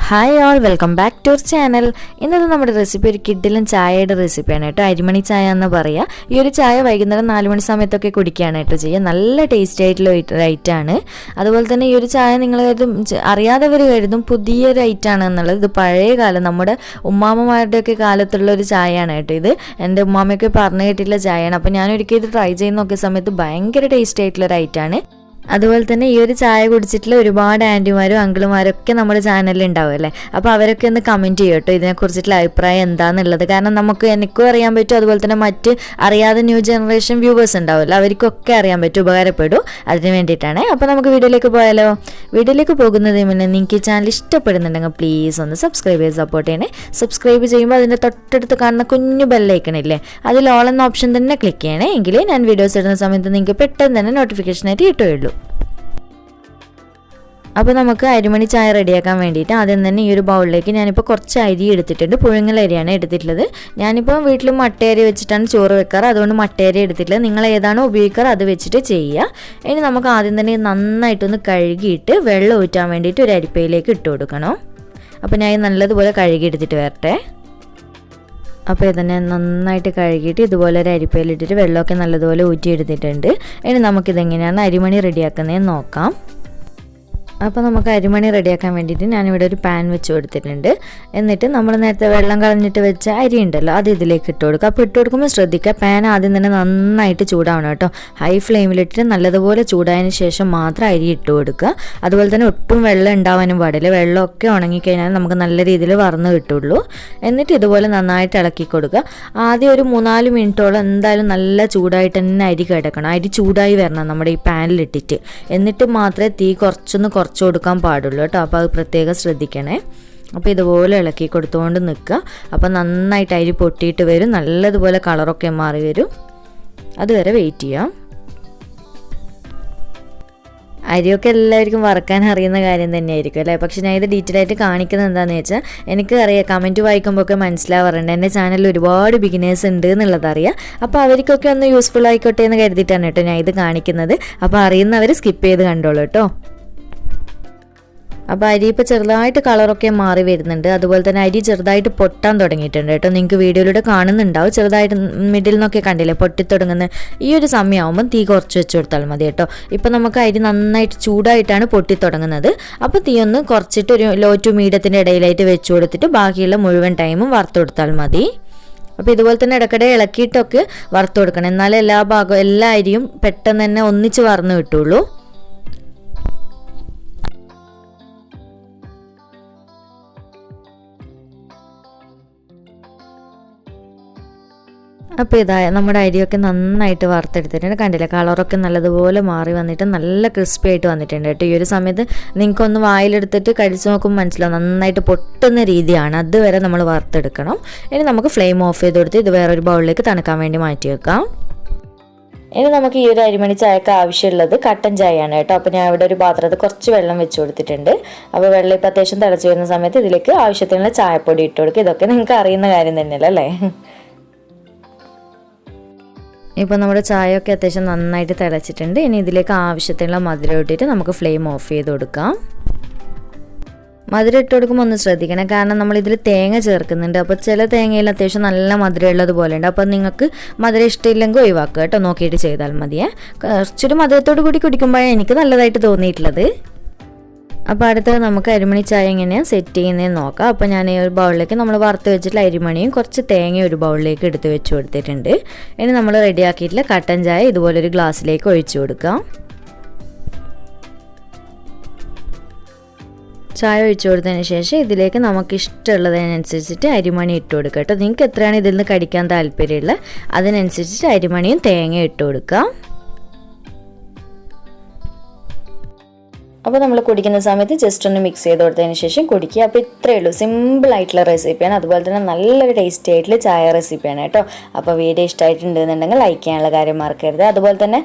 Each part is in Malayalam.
Hi all, welcome back to our channel. ഇന്നത്തെ നമ്മുടെ റെസിപ്പി ഒരു കിഡിലും ചായയുടെ റെസിപ്പിയാണ് കേട്ടോ. അരിമണി ചായ എന്ന് പറയുക. ഈ ഒരു ചായ വൈകുന്നേരം 4 മണി സമയത്തൊക്കെ കുടിക്കുകയാണ് കേട്ടോ ചെയ്യുക. നല്ല ടേസ്റ്റ് ആയിട്ടുള്ള ഐറ്റാണ്. അതുപോലെ തന്നെ ഈ ഒരു ചായ നിങ്ങൾ അറിയാത്തവർ കരുതും പുതിയൊരു ഐറ്റാണ് എന്നുള്ളത്. ഇത് പഴയ കാലം നമ്മുടെ ഉമ്മാമ്മമാരുടെയൊക്കെ കാലത്തുള്ള ഒരു ചായയാണ് കേട്ടോ. ഇത് എൻ്റെ ഉമ്മാമ്മയൊക്കെ പറഞ്ഞു കേട്ടിട്ടുള്ള ചായയാണ്. അപ്പോൾ ഞാനൊരിക്കൽ ഇത് ട്രൈ ചെയ്ത് നോക്കിയ സമയത്ത് ഭയങ്കര ടേസ്റ്റ് ആയിട്ടുള്ളൊരു ഐറ്റാണ്. അതുപോലെ തന്നെ ഈ ഒരു ചായ കുടിച്ചിട്ടുള്ള ഒരുപാട് ആൻറ്റിമാരും അങ്കിളുമാരും ഒക്കെ നമ്മുടെ ചാനലിൽ ഉണ്ടാവും അല്ലേ. അപ്പോൾ അവരൊക്കെ ഒന്ന് കമൻറ്റ് ചെയ്യും കേട്ടോ ഇതിനെക്കുറിച്ചിട്ടുള്ള അഭിപ്രായം എന്താണെന്നുള്ളത്. കാരണം എനിക്കും അറിയാൻ പറ്റും, അതുപോലെ തന്നെ മറ്റ് അറിയാതെ ന്യൂ ജനറേഷൻ വ്യൂവേഴ്സ് ഉണ്ടാവുമല്ലോ, അവർക്കൊക്കെ അറിയാൻ പറ്റും, ഉപകാരപ്പെടും. അതിന് വേണ്ടിയിട്ടാണ്. അപ്പോൾ നമുക്ക് വീഡിയോയിലേക്ക് പോയാലോ. വീഡിയോയിലേക്ക് പോകുന്നതിന് മുന്നേ നിങ്ങൾക്ക് ഈ ചാനൽ ഇഷ്ടപ്പെടുന്നുണ്ടെങ്കിൽ പ്ലീസ് ഒന്ന് സബ്സ്ക്രൈബ് ചെയ്ത് സപ്പോർട്ട് ചെയ്യണേ. സബ്സ്ക്രൈബ് ചെയ്യുമ്പോൾ അതിൻ്റെ തൊട്ടടുത്ത് കാണുന്ന കുഞ്ഞു ബെല്ലൈക്കണില്ലേ, അതിൽ ഓൾ എന്ന ഓപ്ഷൻ തന്നെ ക്ലിക്ക് ചെയ്യണേ. എങ്കിലേ ഞാൻ വീഡിയോസ് ഇടുന്ന സമയത്ത് നിങ്ങൾക്ക് പെട്ടെന്ന് തന്നെ നോട്ടിഫിക്കേഷനായിട്ട് കിട്ടുകയുള്ളൂ. അപ്പോൾ നമുക്ക് അരിമണി ചായ റെഡിയാക്കാൻ വേണ്ടിയിട്ട് ആദ്യം തന്നെ ഈ ഒരു ബൗളിലേക്ക് ഞാനിപ്പോൾ കുറച്ച് അരി എടുത്തിട്ടുണ്ട്. പുഴുങ്ങലരിയാണ് എടുത്തിട്ടുള്ളത്. ഞാനിപ്പോൾ വീട്ടിൽ മട്ടയരി വെച്ചിട്ടാണ് ചോറ് വെക്കാറ്, അതുകൊണ്ട് മട്ടയരി എടുത്തിട്ടുള്ളത്. നിങ്ങൾ ഏതാണോ ഉപയോഗിക്കാറ് അത് വെച്ചിട്ട് ചെയ്യുക. ഇനി നമുക്ക് ആദ്യം തന്നെ നന്നായിട്ടൊന്ന് കഴുകിയിട്ട് വെള്ളം ഊറ്റാൻ വേണ്ടിയിട്ട് ഒരു അരിപ്പയിലേക്ക് ഇട്ട് കൊടുക്കണം. അപ്പോൾ ഞാൻ നല്ലതുപോലെ കഴുകി എടുത്തിട്ട് വരട്ടെ. അപ്പോൾ ഇതിനെ നന്നായിട്ട് കഴുകിയിട്ട് ഇതുപോലെ ഒരു അരിപ്പയിലിട്ടിട്ട് വെള്ളമൊക്കെ നല്ലതുപോലെ ഊറ്റിയെടുത്തിട്ടുണ്ട്. ഇനി നമുക്കിതെങ്ങനെയാണ് അരിമണി റെഡിയാക്കുന്നതെന്ന് നോക്കാം. അപ്പോൾ നമുക്ക് അരിമണി റെഡിയാക്കാൻ വേണ്ടിയിട്ട് ഞാനിവിടെ ഒരു പാൻ വെച്ച് കൊടുത്തിട്ടുണ്ട്. എന്നിട്ട് നമ്മൾ നേരത്തെ വെള്ളം കളഞ്ഞിട്ട് വെച്ച അരി ഉണ്ടല്ലോ അത് ഇതിലേക്ക് ഇട്ട് കൊടുക്കുക. അപ്പോൾ ഇട്ട് കൊടുക്കുമ്പോൾ ശ്രദ്ധിക്കുക, പാൻ ആദ്യം തന്നെ നന്നായിട്ട് ചൂടാവണം കേട്ടോ. ഹൈ ഫ്ലെയിമിലിട്ടിട്ട് നല്ലതുപോലെ ചൂടായതിന് ശേഷം മാത്രം അരി ഇട്ട് കൊടുക്കുക. അതുപോലെ തന്നെ ഒട്ടും വെള്ളം ഉണ്ടാവാനും പാടില്ല. വെള്ളമൊക്കെ ഉണങ്ങിക്കഴിഞ്ഞാൽ നമുക്ക് നല്ല രീതിയിൽ വറന്ന് കിട്ടുള്ളൂ. എന്നിട്ട് ഇതുപോലെ നന്നായിട്ട് ഇളക്കി കൊടുക്കുക. ആദ്യം ഒരു 3-4 മിനിറ്റോളം എന്തായാലും നല്ല ചൂടായിട്ട് തന്നെ അരി കിടക്കണം. അരി ചൂടായി വരണം നമ്മുടെ ഈ പാനിലിട്ടിട്ട്. എന്നിട്ട് മാത്രമേ തീ കുറച്ച് കൊടുക്കാൻ പാടുള്ളൂ കേട്ടോ. അപ്പോൾ അത് പ്രത്യേകം ശ്രദ്ധിക്കണേ. അപ്പോൾ ഇതുപോലെ ഇളക്കി കൊടുത്തുകൊണ്ട് നിൽക്കുക. അപ്പോൾ നന്നായിട്ട് അരി പൊട്ടിയിട്ട് വരും, നല്ലതുപോലെ കളറൊക്കെ മാറി വരും. അതുവരെ വെയിറ്റ് ചെയ്യാം. അരിയൊക്കെ എല്ലാവർക്കും വറക്കാൻ അറിയുന്ന കാര്യം തന്നെയായിരിക്കും അല്ലേ. പക്ഷെ ഞാൻ ഇത് ഡീറ്റെയിൽ ആയിട്ട് കാണിക്കുന്നത് എന്താണെന്ന് വെച്ചാൽ എനിക്ക് അറിയാം, കമൻറ്റ് വായിക്കുമ്പോൾ ഒക്കെ മനസ്സിലാവാറുണ്ട് എൻ്റെ ചാനലിൽ ഒരുപാട് ബിഗിനേഴ്സ് ഉണ്ട് എന്നുള്ളതറിയാം. അപ്പോൾ അവർക്കൊക്കെ ഒന്ന് യൂസ്ഫുൾ ആയിക്കോട്ടെ എന്ന് കരുതിയിട്ടാണ് കേട്ടോ ഞാൻ ഇത് കാണിക്കുന്നത്. അപ്പോൾ അറിയുന്നവർ സ്കിപ്പ് ചെയ്ത് കണ്ടോളൂ കേട്ടോ. അപ്പോൾ അരി ഇപ്പോൾ ചെറുതായിട്ട് കളറൊക്കെ മാറി വരുന്നുണ്ട്. അതുപോലെ തന്നെ അരി ചെറുതായിട്ട് പൊട്ടാൻ തുടങ്ങിയിട്ടുണ്ട് കേട്ടോ. നിങ്ങൾക്ക് വീഡിയോയിലൂടെ കാണുന്നുണ്ടാവും, ചെറുതായിട്ട് മിഡിൽ നിന്നൊക്കെ കണ്ടില്ലേ പൊട്ടിത്തുടങ്ങുന്ന. ഈ ഒരു സമയമാകുമ്പോൾ തീ കുറച്ച് വെച്ച് കൊടുത്താൽ മതി കേട്ടോ. ഇപ്പോൾ നമുക്ക് അരി നന്നായിട്ട് ചൂടായിട്ടാണ് പൊട്ടിത്തുടങ്ങുന്നത്. അപ്പോൾ തീ ഒന്ന് കുറച്ചിട്ട് ഒരു ലോ ടു മീഡിയത്തിൻ്റെ ഇടയിലായിട്ട് വെച്ച് കൊടുത്തിട്ട് ബാക്കിയുള്ള മുഴുവൻ ടൈമും വറുത്ത് കൊടുത്താൽ മതി. അപ്പോൾ ഇതുപോലെ തന്നെ ഇടയ്ക്കിടെ ഇളക്കിയിട്ടൊക്കെ വറുത്ത് കൊടുക്കണം. എന്നാലേ എല്ലാ അരിയും പെട്ടെന്ന് തന്നെ ഒന്നിച്ച് വറന്ന് കിട്ടുള്ളൂ. അപ്പോൾ നമ്മുടെ അരിയൊക്കെ നന്നായിട്ട് വറുത്തെടുത്തിട്ടുണ്ട്. കണ്ടില്ല, കളറൊക്കെ നല്ലതുപോലെ മാറി വന്നിട്ട് നല്ല ക്രിസ്പി ആയിട്ട് വന്നിട്ടുണ്ട് കേട്ടോ. ഈ ഒരു സമയത്ത് നിങ്ങൾക്കൊന്ന് വായിലെടുത്തിട്ട് കഴിച്ച് നോക്കുമ്പോൾ മനസ്സിലാവും നന്നായിട്ട് പൊട്ടുന്ന രീതിയാണ്. അതുവരെ നമ്മൾ വറുത്തെടുക്കണം. ഇനി നമുക്ക് ഫ്ലെയിം ഓഫ് ചെയ്ത് കൊടുത്ത് ഇത് വേറൊരു ബൗളിലേക്ക് തണുക്കാൻ വേണ്ടി മാറ്റി വെക്കാം. ഇനി നമുക്ക് ഈ ഒരു അരിമണി ചായക്ക് ആവശ്യമുള്ളത് കട്ടൻ ചായയാണ് കേട്ടോ. അപ്പോൾ ഞാൻ ഇവിടെ ഒരു പാത്രത്തിൽ കുറച്ച് വെള്ളം വെച്ച് കൊടുത്തിട്ടുണ്ട്. അപ്പോൾ വെള്ളം ഇപ്പോൾ അത്യാവശ്യം തിളച്ച് വരുന്ന സമയത്ത് ഇതിലേക്ക് ആവശ്യത്തിനുള്ള ചായപ്പൊടി ഇട്ട് കൊടുക്കുക. ഇതൊക്കെ നിങ്ങൾക്ക് അറിയുന്ന കാര്യം തന്നെയല്ലേ അല്ലേ. ഇപ്പോൾ നമ്മുടെ ചായയൊക്കെ അത്യാവശ്യം നന്നായിട്ട് തിളച്ചിട്ടുണ്ട്. ഇനി ഇതിലേക്ക് ആവശ്യത്തിനുള്ള മധുരം ഇട്ടിട്ട് നമുക്ക് ഫ്ലെയിം ഓഫ് ചെയ്ത് കൊടുക്കാം. മധുരം ഇട്ട് കൊടുക്കുമ്പോൾ ഒന്ന് ശ്രദ്ധിക്കണം, കാരണം നമ്മളിതിൽ തേങ്ങ ചേർക്കുന്നുണ്ട്. അപ്പോൾ ചില തേങ്ങയിൽ അത്യാവശ്യം നല്ല മധുരം ഉള്ളതുപോലെ ഉണ്ട്. അപ്പോൾ നിങ്ങൾക്ക് മധുരം ഇഷ്ടമില്ലെങ്കിൽ ഒഴിവാക്കുക കേട്ടോ, നോക്കിയിട്ട് ചെയ്താൽ മതിയേ. കുറച്ചൊരു മധുരത്തോടു കൂടി കുടിക്കുമ്പോഴാണ് എനിക്ക് നല്ലതായിട്ട് തോന്നിയിട്ടുള്ളത്. അപ്പോൾ അടുത്തത് നമുക്ക് അരിമണി ചായ എങ്ങനെയാണ് സെറ്റ് ചെയ്യുന്നതെന്ന് നോക്കാം. അപ്പോൾ ഞാൻ ഈ ഒരു ബൗളിലേക്ക് നമ്മൾ വറുത്ത് വെച്ചിട്ടുള്ള അരിമണിയും കുറച്ച് തേങ്ങയും ഒരു ബൗളിലേക്ക് എടുത്ത് വെച്ച് കൊടുത്തിട്ടുണ്ട്. ഇനി നമ്മൾ റെഡിയാക്കിയിട്ടുള്ള കട്ടൻ ചായ ഇതുപോലൊരു ഗ്ലാസ്സിലേക്ക് ഒഴിച്ചു കൊടുക്കാം. ചായ ഒഴിച്ചു കൊടുത്തതിന് ശേഷം ഇതിലേക്ക് നമുക്ക് ഇഷ്ടമുള്ളതിനനുസരിച്ചിട്ട് അരിമണി ഇട്ട് കൊടുക്കുക കേട്ടോ. നിങ്ങൾക്ക് എത്രയാണ് ഇതിൽ നിന്ന് കടിക്കാൻ താല്പര്യമുള്ളത് അതിനനുസരിച്ചിട്ട് അരിമണിയും തേങ്ങയും ഇട്ട് കൊടുക്കാം. അപ്പോൾ നമ്മൾ കുടിക്കുന്ന സമയത്ത് ജസ്റ്റ് ഒന്ന് മിക്സ് ചെയ്ത് കൊടുത്തതിന് ശേഷം കുടിക്കുക. അപ്പോൾ ഇത്രയേ ഉള്ളൂ, സിമ്പിൾ ആയിട്ടുള്ള റെസിപ്പിയാണ്. അതുപോലെ തന്നെ നല്ലൊരു ടേസ്റ്റി ആയിട്ടുള്ള ചായ റെസിപ്പിയാണ് കേട്ടോ. അപ്പോൾ വീഡിയോ ഇഷ്ടമായിട്ടുണ്ടെന്നുണ്ടെങ്കിൽ ലൈക്ക് ചെയ്യാനുള്ള കാര്യം മറക്കരുത്. അതുപോലെ തന്നെ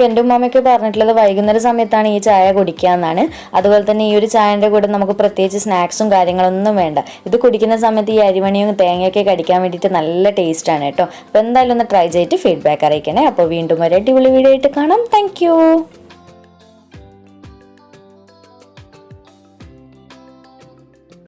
എൻ്റെ ഉമ്മാമയൊക്കെ പറഞ്ഞിട്ടുള്ളത് വൈകുന്നേര സമയത്താണ് ഈ ചായ കുടിക്കുക എന്നാണ്. അതുപോലെ തന്നെ ഈ ഒരു ചായൻ്റെ കൂടെ നമുക്ക് പ്രത്യേകിച്ച് സ്നാക്സും കാര്യങ്ങളൊന്നും വേണ്ട. ഇത് കുടിക്കുന്ന സമയത്ത് ഈ അരിമണിയും തേങ്ങയൊക്കെ കടിക്കാൻ വേണ്ടിയിട്ട് നല്ല ടേസ്റ്റാണ് കേട്ടോ. അപ്പോൾ എന്തായാലും ഒന്ന് ട്രൈ ചെയ്തിട്ട് ഫീഡ്ബാക്ക് അറിയിക്കണേ. അപ്പോൾ വീണ്ടും ഒരു അടിപൊളി വീഡിയോ ആയിട്ട് കാണാം. താങ്ക്